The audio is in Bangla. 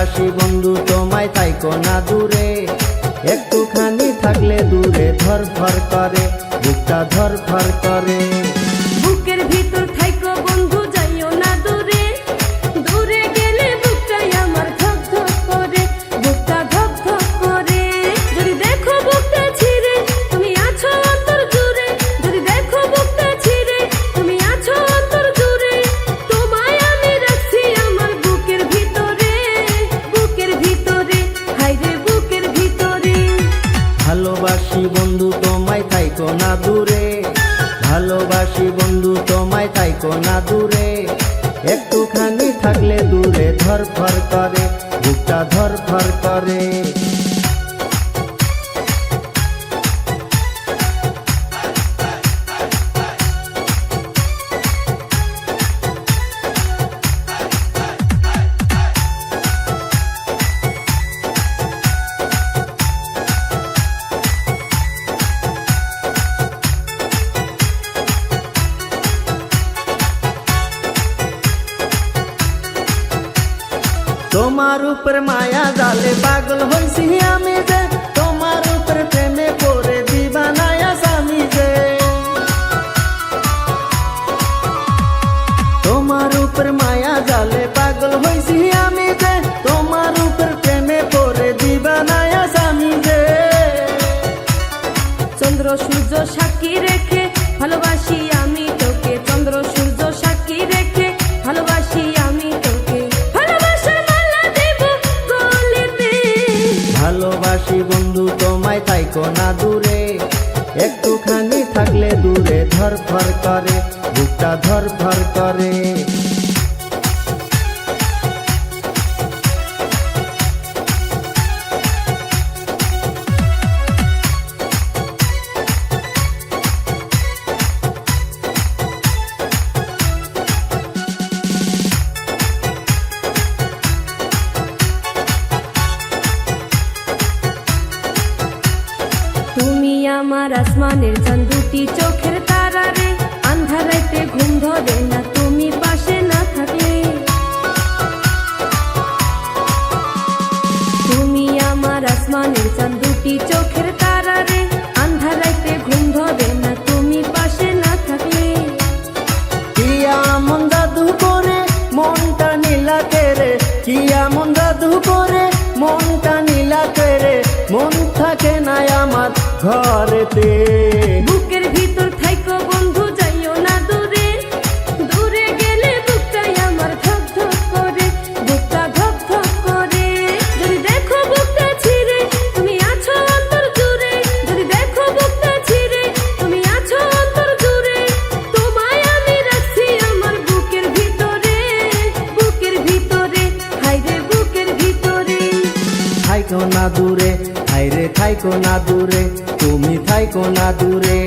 ভালোবাসি বন্ধু তোমায় থাইকো না দূরে, একটুখানি থাকলে দূরে ধরফর করে, বুকটা ধরফর করে। বুকের ভিতর থাইকো বন্ধু যাইও না দূরে, দূরে গেলে বুকটাই আমার ধক ধক করে, বুকটা ধক ধক করে। যদি দেখো বুকটা ছিঁড়ে তুমি আছো অন্তর জুড়ে, যদি দেখো বুকটা ছিঁড়ে তুমি আছো অন্তর জুড়ে, তোমায় আমি রাখছি আমার বুকের ভিতরে, বুকের ভিতরে, হায়রে বুকের ভিতরে। ভালোবাসি বন্ধু তোমায় থাইকো না দূরে, ভালোবাসি বন্ধু তোমায় থাইকো না দূরে, একটুখানি থাকলে দূরে ধরফর করে, বুকটা ধরফর করে। তোমার উপর মায়া জালে পাগল হইছি আমি যে, তোমার উপর প্রেমে পড়ে দিবানায়া স্বামী যে। তোমার উপর মায়া জালে পাগল হইছি আমি যে, তোমার উপর প্রেমে পড়ে দিবানায়া স্বামী যে। চন্দ্র সূর্য সাক্ষী রেখে ভালোবাসি আমি তোকে, চন্দ্র সূর্য সাক্ষী রেখে ভালোবাসি আমি তোকে, ভালোবাসার মালা দেব গলেতে। ভালোবাসি বন্ধু তোমায় থাইকো না দূরে, একটুখানি থাকলে দূরে ধরফর করে, বুকটা ধরফর করে। তুমি আমার আসমানের চাঁদ, দুটি চোখের তারা রে, আন্ধার রাতে ঘুম ধরে না তুমি পাশে না থাকলে। তুমি আমার আসমানের চাঁদ, দুটি চোখের তারা রে, আন্ধার রাতে ঘুম ধরে না তুমি পাশে না থাকলে। কি এমন জাদু করে মনটা নীলা করে, কি এমন জাদু করে মনটা নীলা করে, মন থাকে না আমার ঘরেতে। বুকের ভিতর থাইকো বন্ধু যাইও না দূরে, দূরে গেলে বুকটাই আমার ধক ধক করে, বুকটা ধক ধক করে। যদি দেখো বুকটা ছিঁড়ে তুমি আছো অন্তর জুড়ে, যদি দেখো বুকটা ছিঁড়ে তুমি আছো অন্তর জুড়ে, তোমায় আমি রাখছি আমার বুকের ভিতরে, বুকের ভিতরে, হায়রে বুকের ভিতরে। থাইকো না দূরে, হায়রে থাইকো না দূরে, তুমি থাইকো না দূরে।